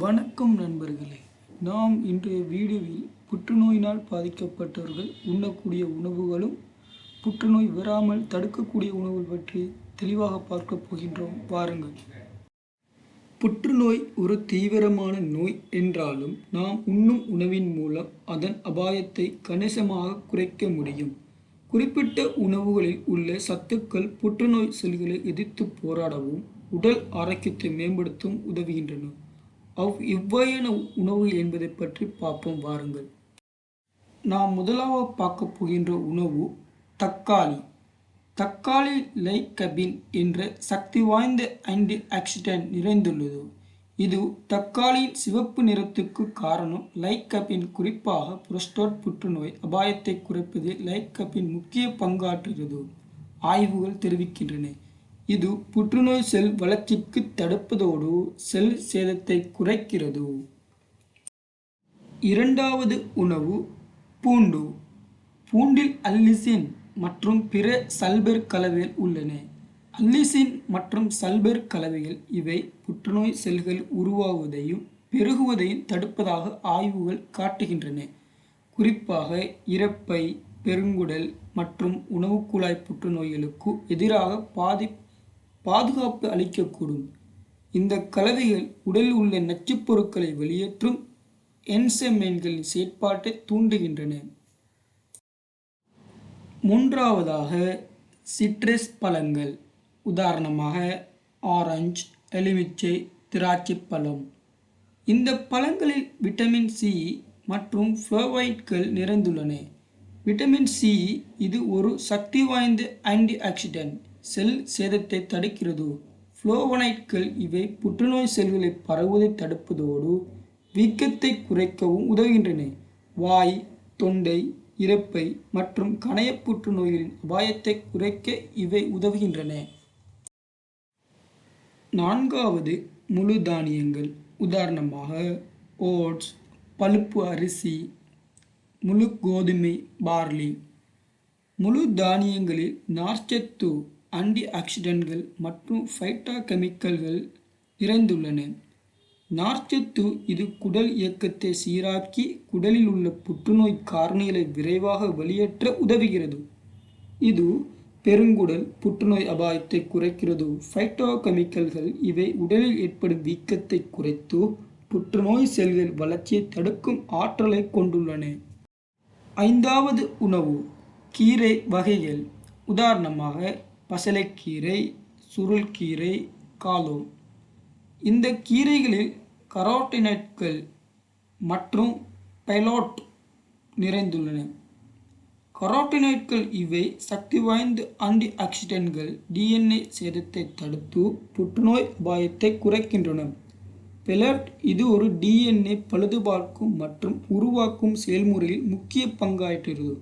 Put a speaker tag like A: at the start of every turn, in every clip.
A: வணக்கம் நண்பர்களே. நாம் இன்றைய வீடியோவில் புற்றுநோயினால் பாதிக்கப்பட்டவர்கள் உண்ணக்கூடிய உணவுகளும் புற்றுநோய் வராமல் தடுக்கக்கூடிய உணவுகள் பற்றி தெளிவாக பார்க்க போகின்றோம். வாருங்கள். புற்றுநோய் ஒரு தீவிரமான நோய் என்றாலும் நாம் உண்ணும் உணவின் மூலம் அதன் அபாயத்தை கணிசமாக குறைக்க முடியும். குறிப்பிட்ட உணவுகளில் உள்ள சத்துக்கள் புற்றுநோய் செல்களை எதிர்த்து போராடவும் உடல் ஆரோக்கியத்தை மேம்படுத்தவும் உதவுகின்றன. எவ்வாறான உணவு என்பதை பற்றி பார்ப்போம். வாருங்கள். நாம் முதலாவது பார்க்க போகின்ற உணவு தக்காளி. தக்காளி லைகபின் என்ற சக்தி வாய்ந்த ஆன்டி ஆக்சிடென்ட் நிறைந்துள்ளது. இது தக்காளியின் சிவப்பு நிறத்துக்கு காரணம் லைகபின். குறிப்பாக புரோஸ்டேட் புற்றுநோய் அபாயத்தை குறைப்பதில் லைகபின் முக்கிய பங்காற்றுகிறது ஆய்வுகள் தெரிவிக்கின்றன. இது புற்றுநோய் செல் வளர்ச்சிக்கு தடுப்பதோடு செல் சேதத்தை குறைக்கிறது. இரண்டாவது உணவு பூண்டு. பூண்டில் அல்லிசின் மற்றும் பிற சல்பர் கலவைகள் உள்ளன. அல்லிசின் மற்றும் சல்பர் கலவைகள் இவை புற்றுநோய் செல்கள் உருவாகுவதையும் பெருகுவதையும் தடுப்பதாக ஆய்வுகள் காட்டுகின்றன. குறிப்பாக இரைப்பை, பெருங்குடல் மற்றும் உணவு குழாய் புற்றுநோய்களுக்கு எதிராக பாதுகாப்பு அளிக்கக்கூடும். இந்த கலவைகள் உடலில் உள்ள நச்சுப் பொருட்களை வெளியேற்றும் என்சைம்களின் செயற்பாட்டை தூண்டுகின்றன. மூன்றாவதாக சிட்ரஸ் பழங்கள். உதாரணமாக ஆரஞ்சு, எலுமிச்சை, திராட்சை பழம். இந்த பழங்களில் விட்டமின் சி மற்றும் ஃப்ளோவைட்கள் நிறைந்துள்ளன. விட்டமின் சி இது ஒரு சக்தி வாய்ந்த ஆன்டி ஆக்சிடென்ட், செல் சேதத்தை தடுக்கிறது. ஃப்ளோவனைட்கள் இவை புற்றுநோய் செல்களை பரவுவதை தடுப்பதோடு வீக்கத்தை குறைக்கவும் உதவுகின்றன. வாய், தொண்டை, இரைப்பை மற்றும் கணைய புற்றுநோய்களின் அபாயத்தை குறைக்க இவை உதவுகின்றன. நான்காவது முழு தானியங்கள். உதாரணமாக ஓட்ஸ், பழுப்பு அரிசி, முழு கோதுமை, பார்லி. முழு தானியங்களில் நார்ச்சத்து, ஆன்டி ஆக்சிடென்ட்கள் மற்றும் ஃபைட்டோ கெமிக்கல்கள் நிறைந்துள்ளன. நார்ச்சத்து இது குடல் இயக்கத்தை சீராக்கி குடலில் உள்ள புற்றுநோய் காரணிகளை விரைவாக வெளியேற்ற உதவுகிறது. இது பெருங்குடல் புற்றுநோய் அபாயத்தை குறைக்கிறது. ஃபைட்டோ கெமிக்கல்கள் இவை உடலில் ஏற்படும் வீக்கத்தை குறைத்து புற்றுநோய் செல்கள் வளர்ச்சியை தடுக்கும் ஆற்றலை கொண்டுள்ளன. ஐந்தாவது உணவு கீரை வகைகள். உதாரணமாக பசலைக்கீரை, சுருள்கீரை, காலோன். இந்த கீரைகளில் கரோட்டினாய்ட்கள் மற்றும் பைலோட் நிறைந்துள்ளன. கரோட்டினாய்ட்கள் இவை சக்தி வாய்ந்த ஆன்டி ஆக்சிடென்ட்கள், டிஎன்ஏ சேதத்தை தடுத்து புற்றுநோய் அபாயத்தை குறைக்கின்றன. பெலட் இது ஒரு டிஎன்ஏ பழுதுபார்க்கும் மற்றும் உருவாக்கும் செயல்முறையில் முக்கிய பங்காற்றுகிறது.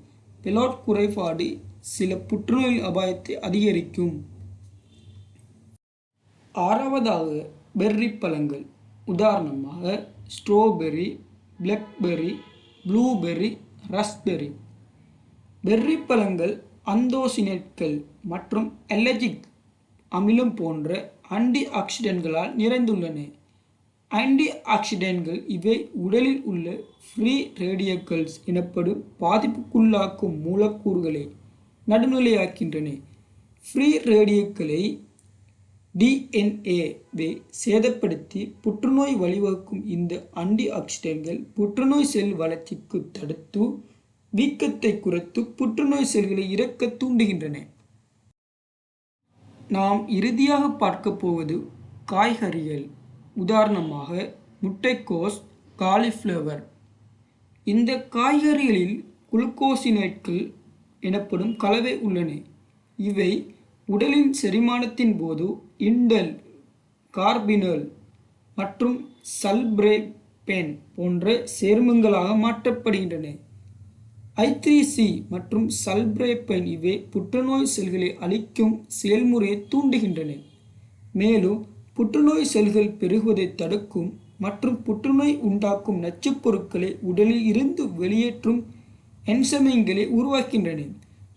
A: பெலோட் குறைபாடு சில புற்றுநோய் அபாயத்தை அதிகரிக்கும். ஆறாவதாக பெர்ரி பழங்கள். உதாரணமாக strawberry, blackberry, blueberry, raspberry. Berry பழங்கள் ஆந்தோசியானின்கள் மற்றும் அலர்ஜிக் அமிலம் போன்ற ஆன்டி ஆக்சிடென்ட்களால் நிறைந்துள்ளன. ஆன்டி ஆக்சிடென்ட்கள் இவை உடலில் உள்ள ஃப்ரீ ரேடிக்கல்ஸ் எனப்படும் பாதிப்புக்குள்ளாக்கும் மூலக்கூறுகளை நடுநிலையாக்கின்றன. ஃப்ரீ ரேடிக்கலை டிஎன்ஏவை சேதப்படுத்தி புற்றுநோய் வழிவகுக்கும். இந்த ஆன்டி ஆக்சிடென்ட்கள் புற்றுநோய் செல் வளர்ச்சிக்கு தடுத்து வீக்கத்தை குறைத்து புற்றுநோய் செல்களை இறக்க தூண்டுகின்றன. நாம் இறுதியாக பார்க்க போவது காய்கறிகள். உதாரணமாக முட்டைக்கோஸ், காலிஃப்ளவர். இந்த காய்கறிகளில் குளுக்கோசினேட்கள் எனப்படும் கலவை உள்ளன. இவை உடலின் செரிமானத்தின் போது இண்டல், கார்பினோல் மற்றும் சல்பரேபேன் போன்ற சேர்மங்களாக மாற்றப்படுகின்றன. I3C மற்றும் சல்பரேபேன் இவை புற்றுநோய் செல்களை அழிக்கும் செயல்முறையை தூண்டுகின்றன. மேலும் புற்றுநோய் செல்கள் பெருகுவதை தடுக்கும் மற்றும் புற்றுநோய் உண்டாக்கும் நச்சுப் பொருட்களை உடலில் இருந்து வெளியேற்றும் என்சைம்களை உருவாக்கின்றன.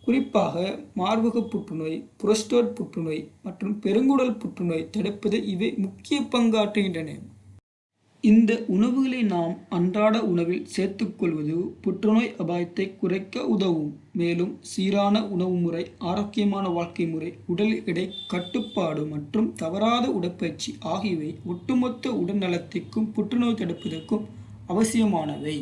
A: குறிப்பாக மார்பக புற்றுநோய், புரோஸ்டேட் புற்றுநோய் மற்றும் பெருங்குடல் புற்றுநோய் தடுப்பதில் இவை முக்கிய பங்காற்றுகின்றன. இந்த உணவுகளை நாம் அன்றாட உணவில் சேர்த்துக்கொள்வது புற்றுநோய் அபாயத்தை குறைக்க உதவும். மேலும் சீரான உணவு முறை, ஆரோக்கியமான வாழ்க்கை முறை, உடல் எடை கட்டுப்பாடு மற்றும் தவறாத உடற்பயிற்சி ஆகியவை ஒட்டுமொத்த உடல் நலத்திற்கும் புற்றுநோய் தடுப்பதற்கும் அவசியமானவை.